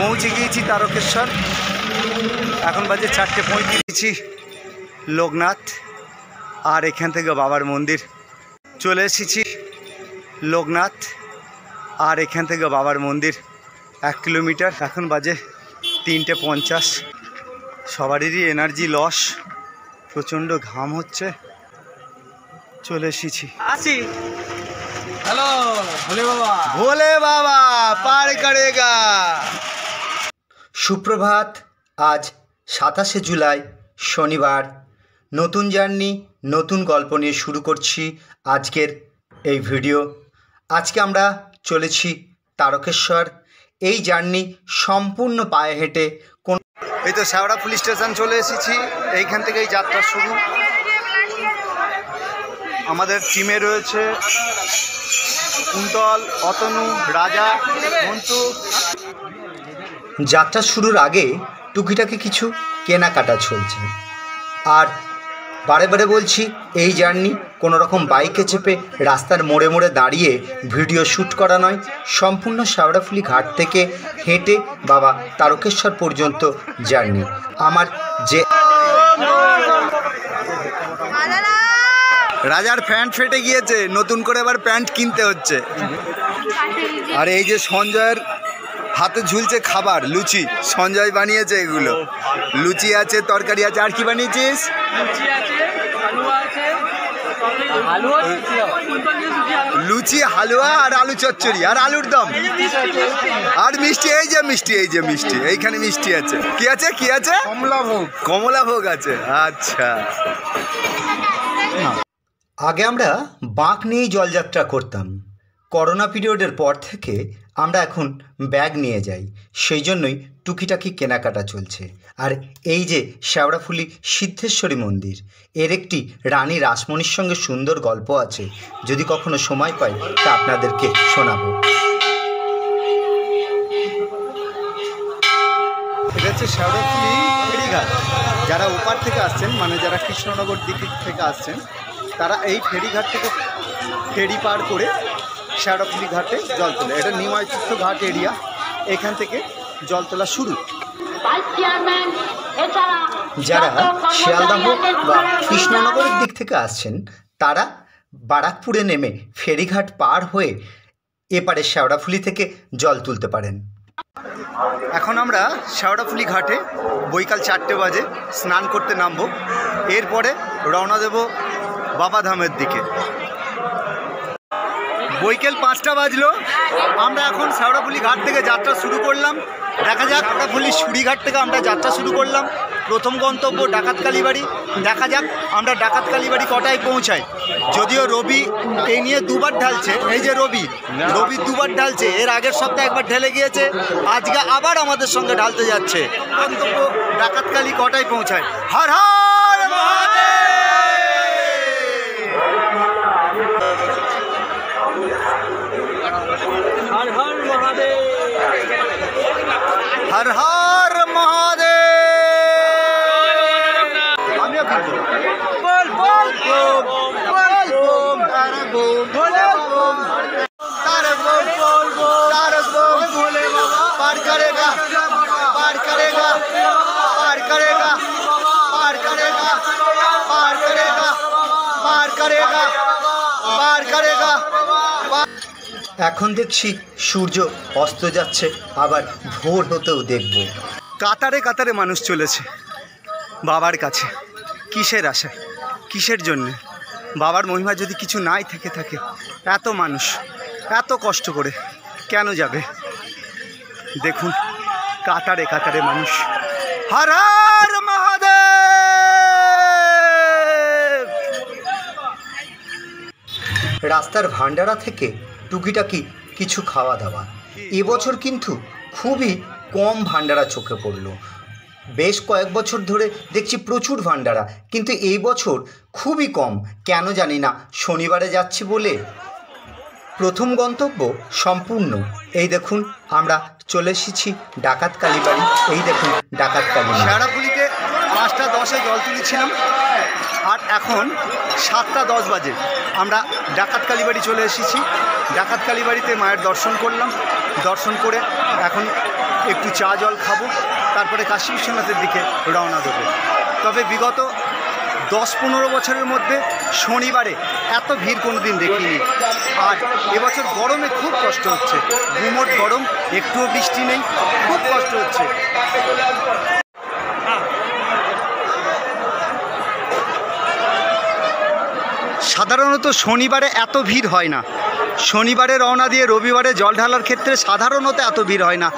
পৌঁছে গিয়েছি তারকেশ্বর। এখন বাজে 4:35। লোকনাথ আর এখান থেকে বাবার মন্দির চলে এসেছি। লোকনাথ আর এখান থেকে বাবার মন্দির 1 কিলোমিটার। এখন বাজে 3:50। সবারই এনার্জি লস, প্রচণ্ড ঘাম হচ্ছে। চলে এসেছি। আসি। হ্যালো ভোলে বাবা, ভোলে বাবা পার করেগা। সুপ্রভাত। আজ 27শে জুলাই শনিবার। নতুন জার্নি, নতুন গল্প নিয়ে শুরু করছি আজকের এই ভিডিও। আজকে আমরা চলেছি তারকেশ্বর। এই জার্নি সম্পূর্ণ পায়ে হেঁটে। এই তো শেওড়াফুলি স্টেশন চলে এসেছি। এইখান থেকেই যাত্রা শুরু। আমাদের টিমে রয়েছে কুন্তল, অতনু, রাজা, মন্টু। যাত্রা শুরুর আগে টুকিটাকি কিছু কেনাকাটা চলছে। আর বারে বারে বলছি, এই জার্নি কোনো রকম বাইকে চেপে রাস্তার মোড়ে মোড়ে দাঁড়িয়ে ভিডিও শ্যুট করা নয়। সম্পূর্ণ শেওড়াফুলি ঘাট থেকে হেঁটে বাবা তারকেশ্বর পর্যন্ত জার্নি। আমার যে রাজার প্যান্ট ফেটে গিয়েছে, নতুন করে আবার প্যান্ট কিনতে হচ্ছে। আর এই যে সঞ্জয়ের হাতে ঝুলছে খাবার, লুচি। সঞ্জয় বানিয়েছে এগুলো। লুচি আছে, তরকারি আছে। আর কি বানিয়েছিস? লুচি, হালুয়া আর আলু চচ্চড়ি আর আলুর দম আর মিষ্টি। এই যে মিষ্টি, এই যে মিষ্টি, এইখানে মিষ্টি আছে। কি আছে? কি আছে? কমলাভোগ। কমলাভোগ আছে। আচ্ছা। আগে আমরা বাঁক নিয়েই জলযাত্রা করতাম। করোনা পিরিয়ডের পর থেকে আমরা এখন ব্যাগ নিয়ে যাই। সেই জন্যই টুকিটাকি কেনাকাটা চলছে। আর এই যে শেওড়াফুলি সিদ্ধেশ্বরী মন্দির, এর একটি রানী রাসমণির সঙ্গে সুন্দর গল্প আছে। যদি কখনো সময় পাই তা আপনাদেরকে শোনাবো। এটা হচ্ছে শেওড়াফুলি ফেরিঘাট। যারা ওপার থেকে আসছেন, মানে যারা কৃষ্ণনগর দিক থেকে আসছেন, তারা এই ফেরিঘাট থেকে ফেরি পার করে শেওড়াফুলি ঘাটে জল তোলে। এটা নিমাইতীর্থ ঘাট এরিয়া। এখান থেকে জল তোলা শুরু। যারা শিয়ালদাহ বা কৃষ্ণনগরের দিক থেকে আসছেন, তারা বারাকপুরে নেমে ফেরিঘাট পার হয়ে এপারে শেওড়াফুলি থেকে জল তুলতে পারেন। এখন আমরা শেওড়াফুলি ঘাটে বৈকাল 4টে বাজে স্নান করতে নামবো। এরপরে রওনা দেব বাবাধামের দিকে। বৈকাল 5টা বাজলো। আমরা এখন শেওড়াফুলি ঘাট থেকে যাত্রা শুরু করলাম। দেখা যাক, শেওড়াফুলি সুড়িঘাট থেকে আমরা যাত্রা শুরু করলাম। প্রথম গন্তব্য ডাকাতকালী বাড়ি। দেখা যাক আমরা ডাকাতকালী বাড়ি কটায় পৌঁছাই। যদিও রবি এই নিয়ে দুবার ঢালছে। এই যে রবি দুবার ঢালছে। এর আগের সপ্তাহে একবার ঢেলে গিয়েছে, আজকে আবার আমাদের সঙ্গে ঢালতে যাচ্ছে। গন্তব্য ডাকাতকালী কটায় পৌঁছায়। হর হর মহাদেব। হর হর মহাদেব। হর হর মহাদেব। আমিও কিন্তু বল বল বল বল তারা বল ভোলে বল তারা বল বল তারা বল ভোলে বাবা পার করেগা পার করেগা পার করেগা পার করেগা পার করেগা পার করেগা পার করেগা। এখন দেখছি সূর্য অস্ত যাচ্ছে, আবার ভোর হতেও দেখব। কাতারে কাতারে মানুষ চলেছে বাবার কাছে। কিসের আশায়, কিসের জন্যে? বাবার মহিমা যদি কিছু নাই থেকে থাকে, এত মানুষ এত কষ্ট করে কেন যাবে? দেখুন কাতারে কাতারে মানুষ। হর হর মহাদেব। রাস্তার ভান্ডারা থেকে টুকিটাকি কিছু খাওয়া দাওয়া। এবছর কিন্তু খুবই কম ভান্ডারা চোখে পড়লো। বেশ কয়েক বছর ধরে দেখছি প্রচুর ভান্ডারা, কিন্তু এই বছর খুবই কম। কেন জানি না, শনিবারে যাচ্ছি বলে। প্রথম গন্তব্য সম্পূর্ণ। এই দেখুন আমরা চলে এসেছি ডাকাতকালী বাড়ি। এই দেখুন ডাকাতকালী। শেওড়াফুলিতে 5টা 10-এ জল তুলেছিলাম, আর এখন 7টা 10 বাজে আমরা ডাকাতকালী বাড়ি চলে এসেছি। ডাকাত কালীবাড়িতে মায়ের দর্শন করলাম, দর্শন করে এখন একটু চা জল খাবো, তারপরে কাশী বিশ্বনাথের দিকে রওনা দেবো। তবে বিগত 10-15 বছরের মধ্যে শনিবারে এত ভিড় কোনো দিন দেখিনি। আর এবছর গরমে খুব কষ্ট হচ্ছে, গুমোট গরম, একটুও বৃষ্টি নেই, খুব কষ্ট হচ্ছে। সাধারণত শনিবারে এত ভিড় হয় না, শনিবারে রওনা দিয়ে রবিবারে জল ঢালার ক্ষেত্রে সাধারণত এত ভিড় হয় না।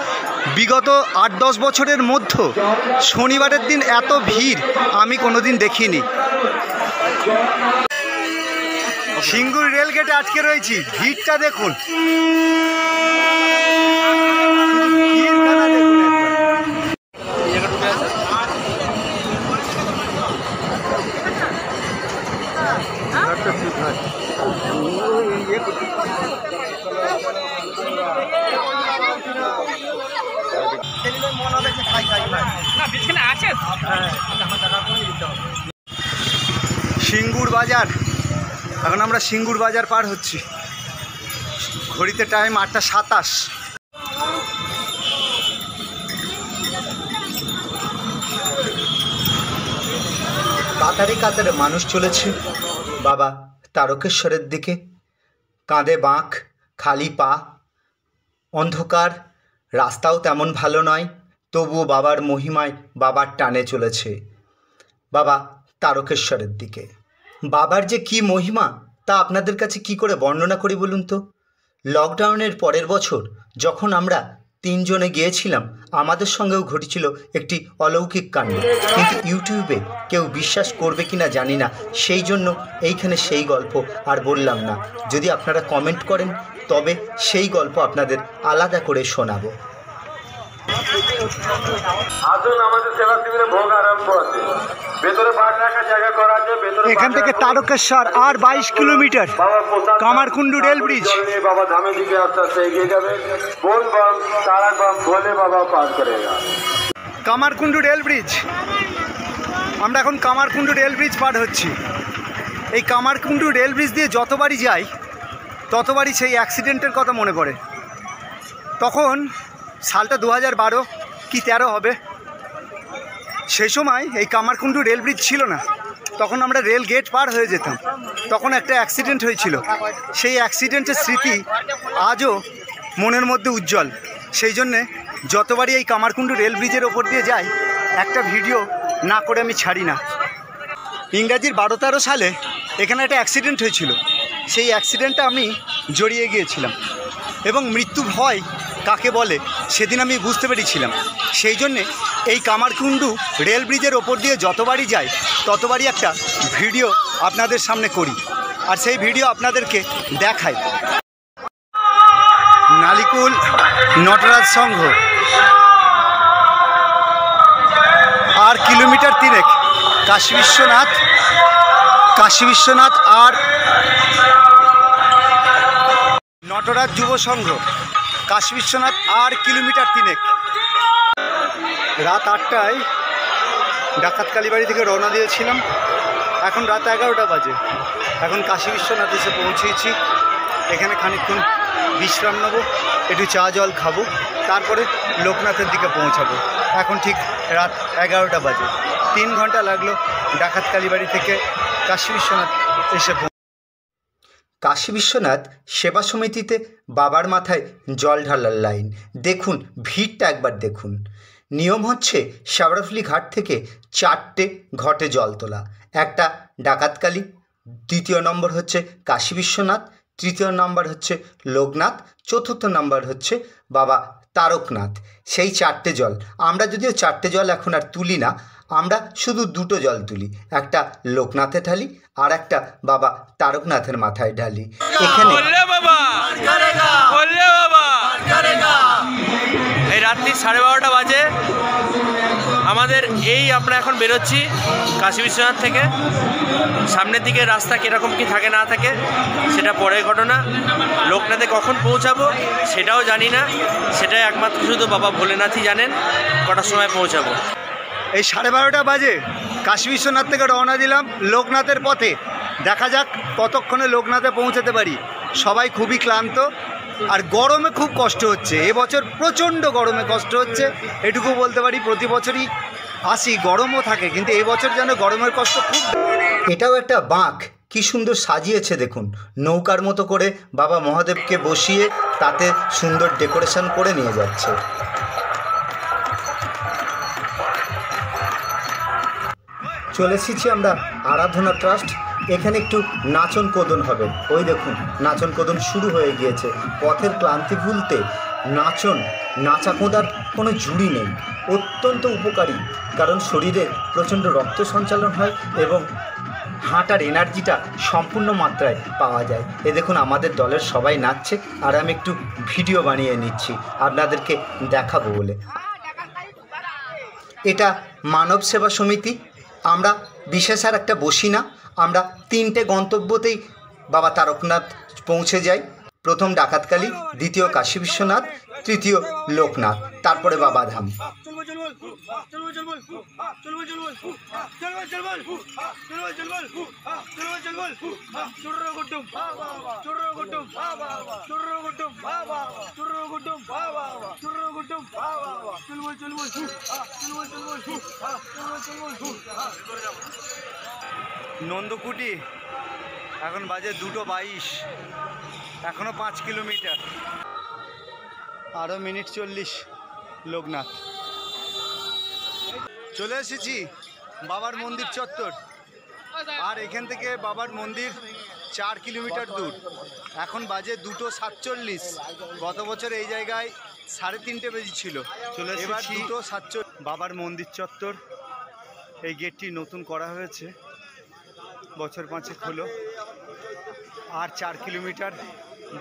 বিগত 8-10 বছরের মধ্যে শনিবারের দিন এত ভিড় আমি কোনোদিন দেখিনি। সিঙ্গুর রেলগেটে আটকে রয়েছি, ভিড়টা দেখুন, সিঙ্গুর বাজার। এখন আমরা সিঙ্গুর বাজার পার হচ্ছি, ঘড়িতে টাইম 8টা 27। কাতারে কাতারে মানুষ চলেছে বাবা তারকেশ্বরের দিকে, কাঁধে বাঁক, খালি পা, অন্ধকার, রাস্তাও তেমন ভালো নয়, তবুও বাবার মহিমায় বাবার টানে চলেছে বাবা তারকেশ্বরের দিকে। বাবার যে কি মহিমা তা আপনাদের কাছে কি করে বর্ণনা করি বলুন তো। লকডাউনের পরের বছর যখন আমরা 3 জনে গিয়েছিলাম, আমাদের সঙ্গেও ঘটেছিল একটি অলৌকিক কাণ্ড, কিন্তু ইউটিউবে কেউ বিশ্বাস করবে কি না জানি না, সেই জন্য এইখানে সেই গল্প আর বললাম না। যদি আপনারা কমেন্ট করেন তবে সেই গল্প আপনাদের আলাদা করে শোনাবো। এখান থেকে তারকেশ্বর আর 22 কিলোমিটার, কামারকুণ্ডু রেল ব্রিজ। বাবা ধামের দিকে আস্তে আস্তে এগিয়ে যাবে, बोल बम तारा बम भोले बाबा पार करेगा। কামারকুণ্ডু রেল ব্রিজ, আমরা এখন কামারকুণ্ডু রেল ব্রিজ পার হচ্ছি। এই কামারকুণ্ডু রেল ব্রিজ দিয়ে যতবারই যাই ততবারই সেই অ্যাক্সিডেন্টের কথা মনে পড়ে। তখন সালটা 2012 কি 13 হবে। সেই সময় এই কামারকুণ্ডু রেল ব্রিজ ছিল না, তখন আমরা রেল গেট পার হয়ে যেতাম। তখন একটা অ্যাক্সিডেন্ট হয়েছিল, সেই অ্যাক্সিডেন্টের স্মৃতি আজও মনের মধ্যে উজ্জ্বল। সেই জন্যে যতবারই এই কামারকুণ্ডু রেল ব্রিজের ওপর দিয়ে যাই একটা ভিডিও না করে আমি ছাড়ি না। ইংরাজির 12-13 সালে এখানে একটা অ্যাক্সিডেন্ট হয়েছিল, সেই অ্যাক্সিডেন্টটা আমি জড়িয়ে গিয়েছিলাম এবং মৃত্যু ভয় কাকে বলে সেদিন আমি বুঝতে পেরেছিলাম। সেই জন্যে এই কামারকুণ্ডু রেল ব্রিজের ওপর দিয়ে যতবারই যাই ততবারই একটা ভিডিও আপনাদের সামনে করি আর সেই ভিডিও আপনাদেরকে দেখাই। নালিকুল নটরাজ সংঘ আর কিলোমিটার 3 কাশী বিশ্বনাথ আর নটরাজ যুব সংঘ, কাশী বিশ্বনাথ আর কিলোমিটার 3। রাত 8টায় ডাকাত কালীবাড়ি থেকে রওনা দিয়েছিলাম, এখন রাত 11টা বাজে। এখন কাশী বিশ্বনাথ এসে পৌঁছেছি। এখানে খানিকক্ষণ বিশ্রাম নেব, একটু চা জল খাবো, তারপরে লোকনাথের দিকে পৌঁছাবো। এখন ঠিক রাত 11টা বাজে। 3 ঘন্টা লাগলো ডাকাত কালীবাড়ি থেকে কাশী বিশ্বনাথ এসে। কাশী বিশ্বনাথ সেবা সমিতিতে বাবার মাথায় জল ঢালার লাইন দেখুন, ভিড়টা একবার দেখুন। নিয়ম হচ্ছে শেওড়াফুলি ঘাট থেকে 4টে ঘটে জল তোলা, একটা ডাকাতকালী, 2য় নম্বর হচ্ছে কাশী বিশ্বনাথ, 3য় নম্বর হচ্ছে লোকনাথ, 4র্থ নম্বর হচ্ছে বাবা তারকনাথ। সেই 4টে জল আমরা যদিও 4টে জল এখন আর তুলি না, আমরা শুধু 2টো জল তুলি, একটা লোকনাথে ঢালি আর একটা বাবা তারকনাথের মাথায় ঢালি। এখানে এই রাত্রি 12:30 বাজে আমাদের। আমরা এখন বেরোচ্ছি কাশী বিশ্বনাথ থেকে। সামনের দিকে রাস্তা কীরকম কি থাকে না থাকে সেটা পরের ঘটনা। লোকনাথে কখন পৌঁছাবো সেটাও জানি না, সেটাই একমাত্র শুধু বাবা ভোলেনাথই জানেন কটার সময় পৌঁছাবো। এই 12:30 বাজে কাশী বিশ্বনাথ থেকে রওনা দিলাম লোকনাথের পথে। দেখা যাক কতক্ষণে লোকনাথে পৌঁছাতে পারি। সবাই খুবই ক্লান্ত, আর গরমে খুব কষ্ট হচ্ছে। এবছর প্রচণ্ড গরমে কষ্ট হচ্ছে, এটুকু বলতে পারি। প্রতি বছরই আসি, গরমও থাকে, কিন্তু এবছর যেন গরমের কষ্ট খুব। এটাও একটা বাঁক, কি সুন্দর সাজিয়েছে দেখুন, নৌকার মতো করে বাবা মহাদেবকে বসিয়ে তাতে সুন্দর ডেকোরেশন করে নিয়ে যাচ্ছে। চলে এসেছি আমরা আরাধনা ট্রাস্ট। এখানে একটু নাচন কোদন হবে। ওই দেখুন নাচন কোদন শুরু হয়ে গিয়েছে। পথের ক্লান্তি ভুলতে নাচা কোঁদার কোনো জুড়ি নেই। অত্যন্ত উপকারী, কারণ শরীরে প্রচণ্ড রক্ত সঞ্চালন হয় এবং হাঁটার এনার্জিটা সম্পূর্ণ মাত্রায় পাওয়া যায়। এ দেখুন আমাদের দলের সবাই নাচছে, আর আমি একটু ভিডিও বানিয়ে নিচ্ছি আপনাদেরকে দেখাবো বলে। এটা মানব সেবা সমিতি। আমরা বিশেষ আর একটা বসি না, আমরা 3টে গন্তব্যতেই বাবা তারকনাথ পৌঁছে যাই। প্রথম ডাকাতকালী, দ্বিতীয় কাশী বিশ্বনাথ, তৃতীয় লোকনাথ, তারপরে বাবাধাম। নন্দকুটি এখন বাজে 2:22, এখনও 5 কিলোমিটার, আরও মিনিট 40 লোকনাথ। চলে এসেছি বাবার মন্দির চত্বর, আর এখান থেকে বাবার মন্দির 4 কিলোমিটার দূর। এখন বাজে 2:47। গত বছর এই জায়গায় 3:30 বেজেছিল, এবার 2:47। বাবার মন্দির চত্বর, এই গেটটি নতুন করা হয়েছে, বছর 5 হলো। আর 4 কিলোমিটার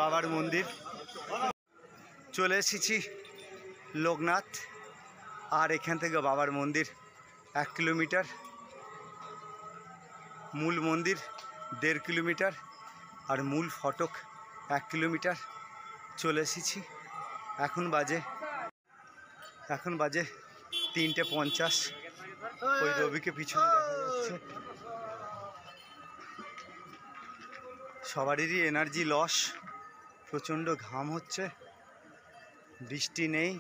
বাবার মন্দির। চলে এসেছি লোকনাথ, আর এখান থেকে বাবার মন্দির 1 কিলোমিটার, মূল মন্দির 1.5 কিলোমিটার, আর মূল ফটক 1 কিলোমিটার। চলে এসেছি। এখন বাজে 3:50। ওই রবিকে পিছনে দেখা যাচ্ছে। সবারই এনার্জি লস, প্রচণ্ড ঘাম হচ্ছে, বৃষ্টি নেই,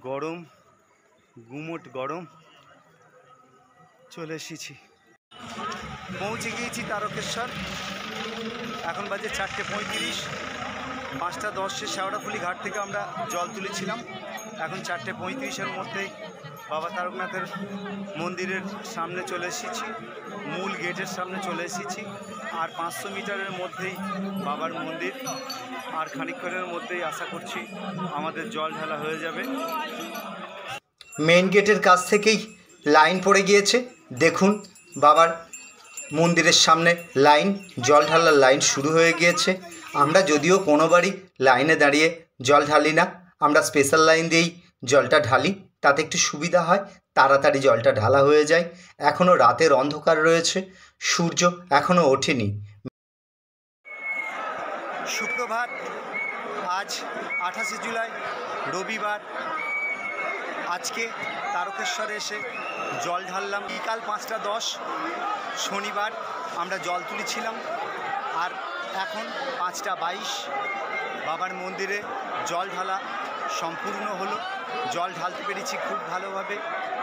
গরম, গুমোট গরম। চলে এসেছি, পৌঁছে গিয়েছি তারকেশ্বর। এখন বাজে 4:35। 5:10 শেওড়াফুলি ঘাট থেকে আমরা জল তুলেছিলাম। এখন 4:35-এর মধ্যেই বাবা তারকনাথের মন্দিরের সামনে চলে এসেছি, মূল গেটের সামনে চলে এসেছি। আর 500 মিটারের মধ্যেই বাবার মন্দির, আর খানিকক্ষণের মধ্যেই আশা করছি আমাদের জল ঢালা হয়ে যাবে। মেন গেটের কাছ থেকেই লাইন পড়ে গিয়েছে, দেখুন বাবার মন্দিরের সামনে লাইন, জল ঢালার লাইন শুরু হয়ে গিয়েছে। আমরা যদিও কোনো বাড়ি লাইনে দাঁড়িয়ে জল ঢালি না, আমরা স্পেশাল লাইন দিয়েই জলটা ঢালি, তাতে একটু সুবিধা হয়, তাড়াতাড়ি জলটা ঢালা হয়ে যায়। এখনও রাতের অন্ধকার রয়েছে, সূর্য এখনও ওঠেনি। শুক্রবার, আজ 28শে জুলাই, রবিবার। আজকে তারকেশ্বরে এসে জল ঢাললাম বিকাল 5:10। শনিবার আমরা জল তুলেছিলাম, আর এখন 5:22। বাবার মন্দিরে জল ঢালা সম্পূর্ণ হলো। জল ঢালতে পেরেছি খুব ভালোভাবে,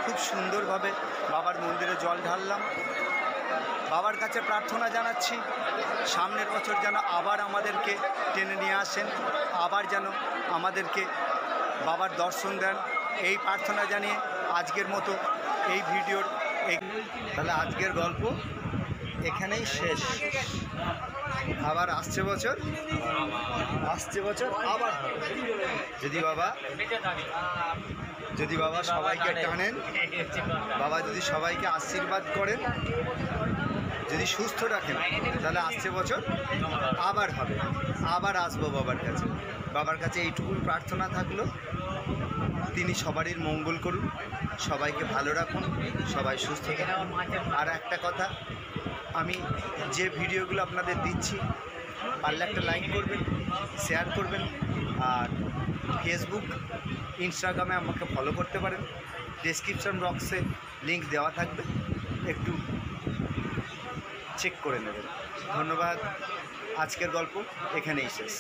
খুব সুন্দরভাবে বাবার মন্দিরে জল ঢাললাম। বাবার কাছে প্রার্থনা জানাচ্ছি, সামনের বছর যেন আবার আমাদেরকে টেনে নিয়ে আসেন, আবার যেন আমাদেরকে বাবার দর্শন দেন, এই প্রার্থনা জানিয়ে আজকের মতো এই ভিডিওর তাহলে আজকের গল্প এখানেই শেষ। আবার আসছে বছর আবার যদি বাবা সবাইকে টানেন, বাবা যদি সবাইকে আশীর্বাদ করেন, যদি সুস্থ রাখেন, তাহলে আসছে বছর আবার হবে, আবার আসবো বাবার কাছে এইটুকুন প্রার্থনা থাকলো। তিনি সবারই মঙ্গল করুন, সবাইকে ভালো রাখুন, সবাই সুস্থ থাকুন। আর একটা কথা, আমি যে ভিডিওগুলো আপনাদের দিচ্ছি, পারলে একটা লাইক করবেন, শেয়ার করবেন, আর ফেসবুক, ইনস্টাগ্রামে আমাকে ফলো করতে পারেন। ডেসক্রিপশন বক্সে লিংক দেওয়া থাকবে, একটু চেক করে নেবেন। ধন্যবাদ। আজকের গল্প এখানেই শেষ।